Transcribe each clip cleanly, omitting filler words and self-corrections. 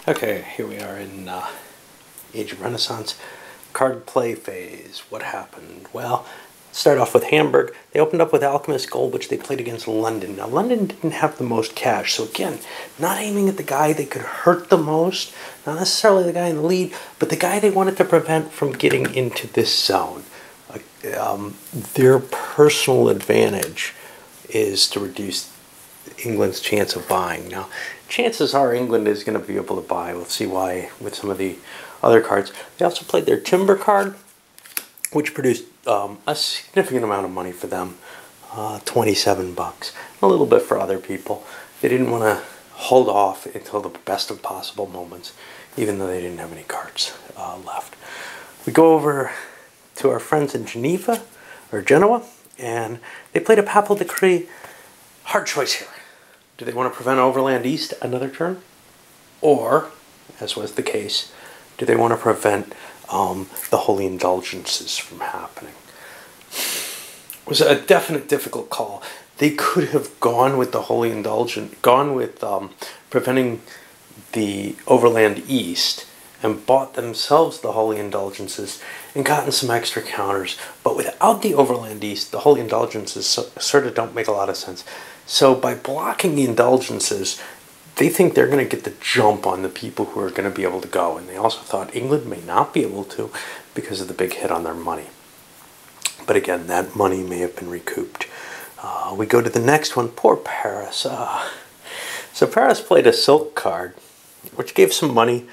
Okay, here we are in Age of Renaissance. Card play phase. What happened? Well, start off with Hamburg. They opened up with Alchemist Gold, which they played against London. Now, London didn't have the most cash, so again, not aiming at the guy they could hurt the most, not necessarily the guy in the lead, but the guy they wanted to prevent from getting into this zone. Their personal advantage is to reduce England's chance of buying. Now, chances are England is going to be able to buy. We'll see why with some of the other cards. They also played their Timber card, which produced a significant amount of money for them, 27 bucks. A little bit for other people. They didn't want to hold off until the best of possible moments, even though they didn't have any cards left. We go over to our friends in Genoa, and they played a Papal Decree. Hard choice here. Do they want to prevent Overland East another turn? Or, as was the case, do they want to prevent the Holy Indulgences from happening? It was a definite difficult call. They could have gone with the Holy Indulgent, gone with preventing the Overland East and bought themselves the Holy Indulgences and gotten some extra counters. But without the Overland East, the Holy Indulgences sort of don't make a lot of sense. So by blocking the Indulgences, they think they're going to get the jump on the people who are going to be able to go. And they also thought England may not be able to because of the big hit on their money. But again, that money may have been recouped. We go to the next one. Poor Paris. So Paris played a silk card, which gave some money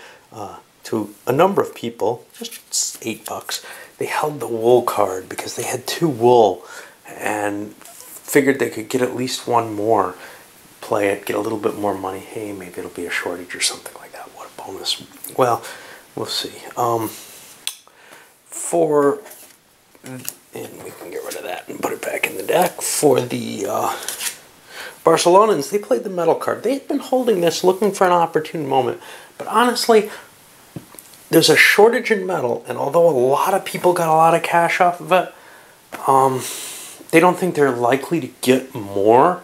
to a number of people, just 8 bucks. They held the wool card because they had 2 wool and figured they could get at least one more, play it, get a little bit more money. Hey, maybe it'll be a shortage or something like that. What a bonus. Well, we'll see. And we can get rid of that and put it back in the deck. For the Barcelonans, they played the metal card. They had been holding this, looking for an opportune moment. But honestly, there's a shortage in metal, and although a lot of people got a lot of cash off of it, they don't think they're likely to get more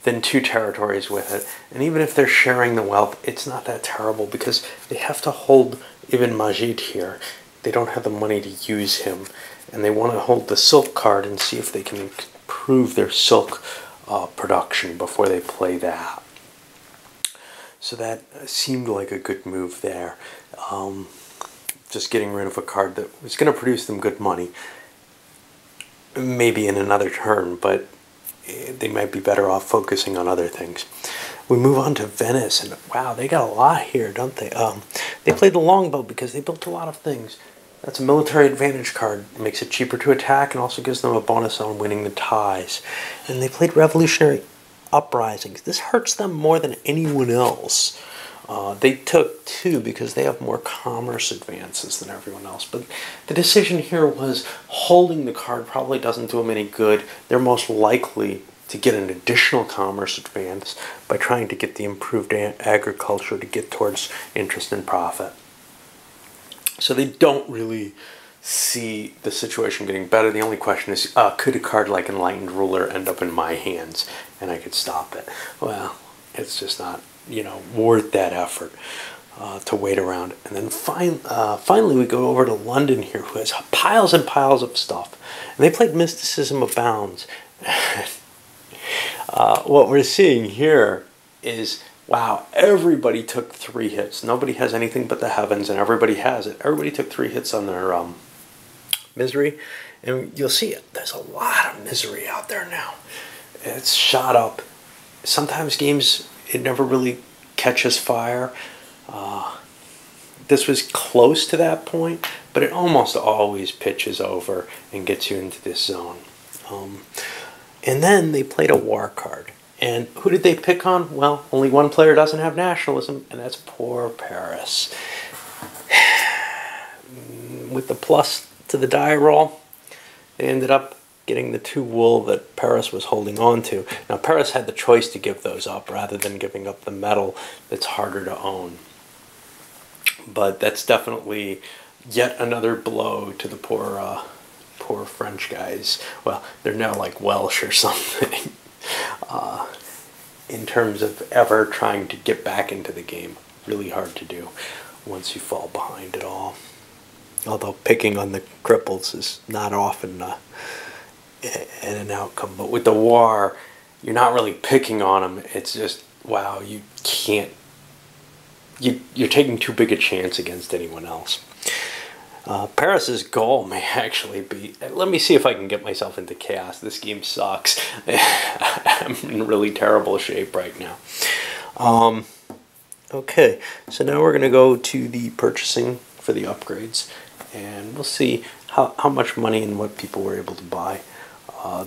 than 2 territories with it. And even if they're sharing the wealth, it's not that terrible because they have to hold Ibn Majid here. They don't have the money to use him. And they want to hold the silk card and see if they can improve their silk production before they play that. So that seemed like a good move there. Just getting rid of a card that was going to produce them good money. Maybe in another turn, but they might be better off focusing on other things. We move on to Venice, and wow, they got a lot here, don't they? They played the longbow because they built a lot of things. That's a military advantage card. It makes it cheaper to attack and also gives them a bonus on winning the ties. And they played revolutionary uprisings. This hurts them more than anyone else. They took 2 because they have more commerce advances than everyone else. But the decision here was holding the card probably doesn't do them any good. They're most likely to get an additional commerce advance by trying to get the improved agriculture to get towards interest and profit. So they don't really see the situation getting better. The only question is, could a card like Enlightened Ruler end up in my hands and I could stop it? Well, it's just not, worth that effort to wait around. And then finally we go over to London here, who has piles and piles of stuff. And they played Mysticism Abounds. What we're seeing here is, wow, everybody took 3 hits. Nobody has anything but the heavens, and everybody has it. Everybody took 3 hits on their misery. And you'll see it. There's a lot of misery out there now. It's shot up. Sometimes games, it never really catches fire. This was close to that point, but it almost always pitches over and gets you into this zone. And then they played a war card. And who did they pick on? Well, only one player doesn't have nationalism, and that's poor Paris. With the plus to the die roll, they ended up getting the 2 wool that Paris was holding on to. Now, Paris had the choice to give those up rather than giving up the metal that's harder to own. But that's definitely yet another blow to the poor French guys. Well, they're now like Welsh or something. In terms of ever trying to get back into the game. really hard to do once you fall behind at all. Although picking on the cripples is not often an outcome. But with the war, you're not really picking on them. It's just, wow, you can't. You're taking too big a chance against anyone else. Paris's goal may actually be, let me see if I can get myself into chaos. This game sucks. I'm in really terrible shape right now. Okay, so now we're going to go to the purchasing for the upgrades, and we'll see how much money and what people were able to buy.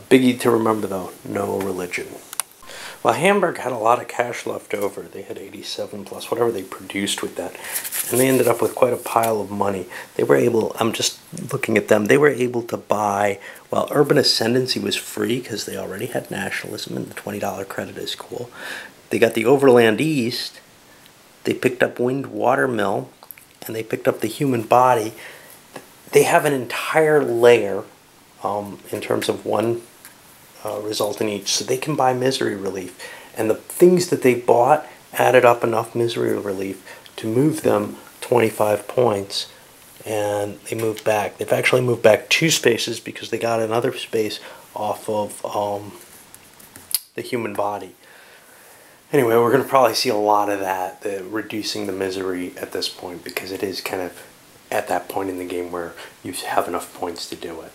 Biggie to remember though, no religion. Well, Hamburg had a lot of cash left over. They had 87 plus whatever they produced with that. And they ended up with quite a pile of money. They were able, I'm just looking at them, they were able to buy, well, Urban Ascendancy was free because they already had nationalism and the $20 credit is cool. They got the Overland East, they picked up Wind Watermill, and they picked up the Human Body. They have an entire layer in terms of one result in each, so they can buy misery relief, and the things that they bought added up enough misery relief to move them 25 points, and they moved back. They've actually moved back 2 spaces because they got another space off of the Human Body. Anyway, we're going to probably see a lot of that, reducing the misery at this point, because it is kind of at that point in the game where you have enough points to do it.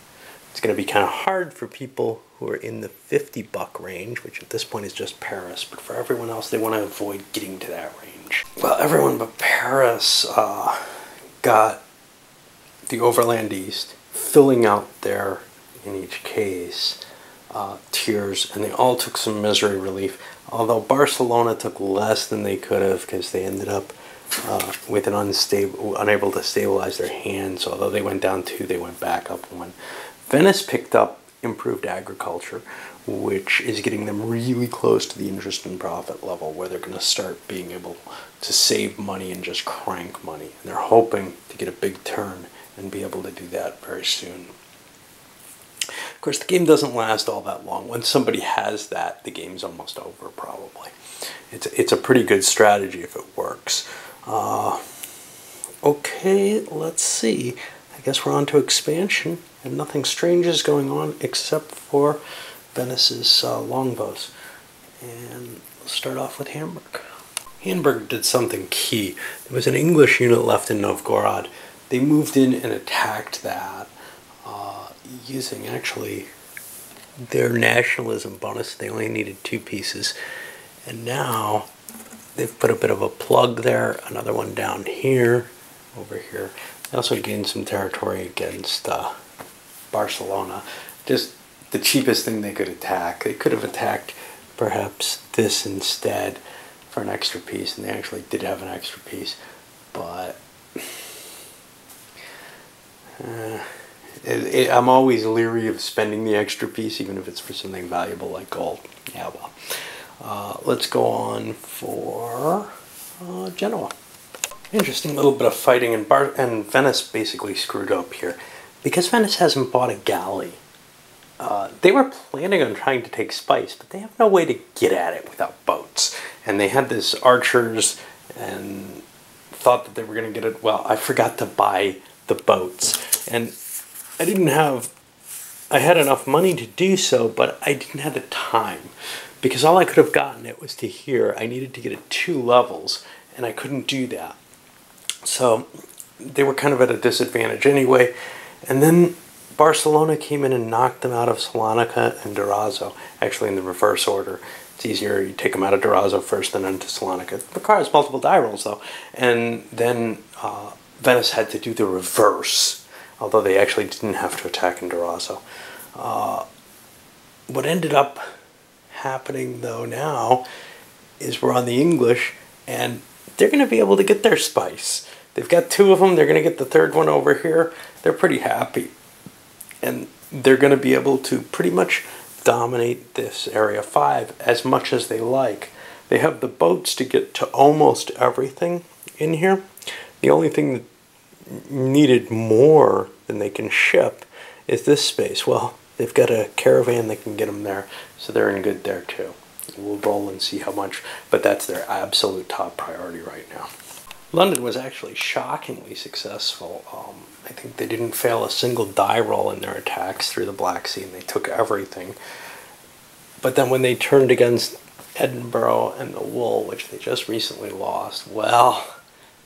It's going to be kind of hard for people who are in the 50 buck range, which at this point is just Paris, but for everyone else, they want to avoid getting to that range. Well, everyone but Paris got the Overland East, filling out there, in each case, tiers, and they all took some misery relief, although Barcelona took less than they could have because they ended up with an unable to stabilize their hands. So although they went down 2, they went back up 1. Venice picked up improved agriculture, which is getting them really close to the interest and profit level where they're going to start being able to save money and just crank money. And they're hoping to get a big turn and be able to do that very soon. Of course, the game doesn't last all that long. Once somebody has that, the game's almost over, probably. It's a pretty good strategy if it works. Okay, let's see. I guess we're on to expansion, and nothing strange is going on except for Venice's longbows. And we'll start off with Hamburg. Hamburg did something key. There was an English unit left in Novgorod. They moved in and attacked that using actually their nationalism bonus. They only needed 2 pieces. And now they've put a bit of a plug there, another one down here, over here. They also gained some territory against Barcelona. Just the cheapest thing they could attack. They could have attacked perhaps this instead for an extra piece, and they actually did have an extra piece, but I'm always leery of spending the extra piece, even if it's for something valuable like gold. Yeah, well. Let's go on for Genoa. Interesting little bit of fighting, and Venice basically screwed up here. Because Venice hasn't bought a galley, they were planning on trying to take Spice, but they have no way to get at it without boats. And they had this archers and thought that they were going to get it. Well, I forgot to buy the boats. And I had enough money to do so, but I didn't have the time. Because all I could have gotten it was to here. I needed to get it 2 levels, and I couldn't do that. So they were kind of at a disadvantage anyway. And then Barcelona came in and knocked them out of Salonika and Durazzo, actually in the reverse order. It's easier, you take them out of Durazzo first, then into Salonika. It requires multiple die rolls, though. And then Venice had to do the reverse, although they actually didn't have to attack in Durazzo. What ended up happening, though, now is we're on the English, and they're going to be able to get their Spice. They've got 2 of them. They're going to get the 3rd one over here. They're pretty happy. And they're going to be able to pretty much dominate this Area 5 as much as they like. They have the boats to get to almost everything in here. The only thing that needed more than they can ship is this space. Well, they've got a caravan that can get them there, so they're in good there too. We'll roll and see how much, but that's their absolute top priority right now. London was actually shockingly successful. I think they didn't fail a single die roll in their attacks through the Black Sea, and they took everything. But then when they turned against Edinburgh and the Wool, which they just recently lost, well,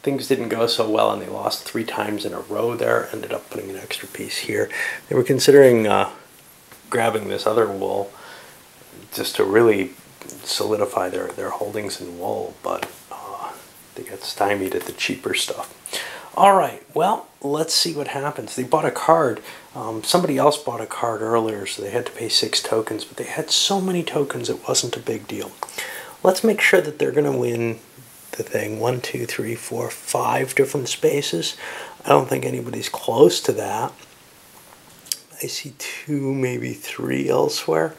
things didn't go so well, and they lost 3 times in a row there, ended up putting an extra piece here. They were considering grabbing this other wool just to really solidify their holdings in wool, but they got stymied at the cheaper stuff. All right, well, let's see what happens. They bought a card. Somebody else bought a card earlier, so they had to pay 6 tokens, but they had so many tokens it wasn't a big deal. Let's make sure that they're going to win the thing. 1, 2, 3, 4, 5 different spaces. I don't think anybody's close to that. I see 2, maybe 3 elsewhere.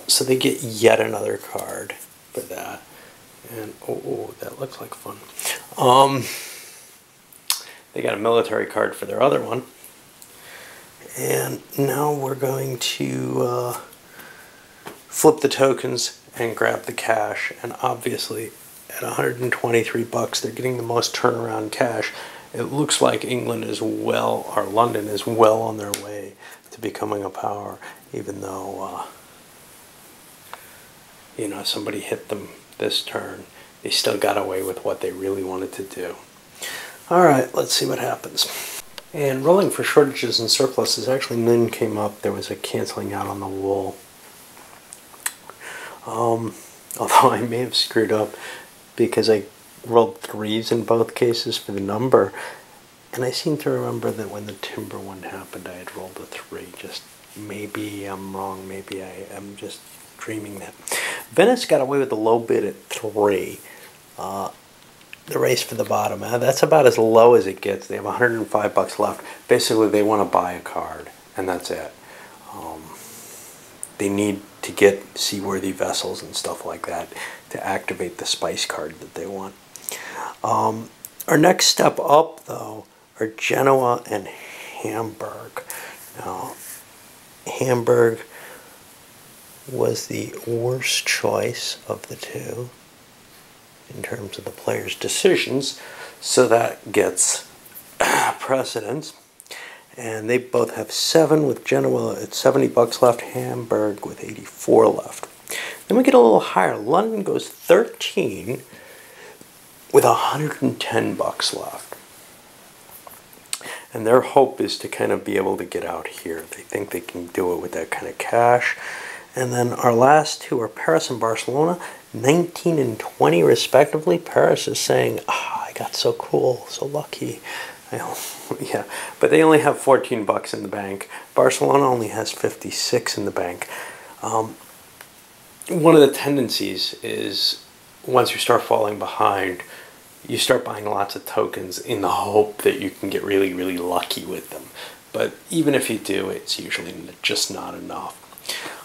So they get yet another card for that. And oh, that looks like fun. They got a military card for their other one. And now we're going to flip the tokens and grab the cash. And obviously, at 123 bucks, they're getting the most turnaround cash. It looks like England is well, or London is well on their way to becoming a power, even though, you know, somebody hit them this turn. They still got away with what they really wanted to do. All right, let's see what happens. And rolling for shortages and surpluses, actually none came up. There was a canceling out on the wool. Although I may have screwed up because I rolled 3s in both cases for the number. And I seem to remember that when the timber one happened, I had rolled a 3. Just maybe I'm wrong. Maybe I am just dreaming that. Venice got away with the low bid at 3. The race for the bottom, that's about as low as it gets. They have 105 bucks left. Basically, they want to buy a card, and that's it. They need to get seaworthy vessels and stuff like that to activate the spice card that they want. Our next step up, though, are Genoa and Hamburg. Now, Hamburg was the worst choice of the two in terms of the players' decisions, so that gets precedence. And they both have 7, with Genoa at 70 bucks left, Hamburg with 84 left. Then we get a little higher. London goes 13 with 110 bucks left. And their hope is to kind of be able to get out here. They think they can do it with that kind of cash. And then our last 2 are Paris and Barcelona, 19 and 20 respectively. Paris is saying, I got so cool, so lucky. Yeah, but they only have 14 bucks in the bank. Barcelona only has 56 in the bank. One of the tendencies is once you start falling behind, you start buying lots of tokens in the hope that you can get really, really lucky with them. But even if you do, it's usually just not enough.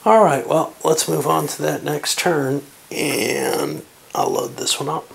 All right, well, let's move on to that next turn, and I'll load this one up.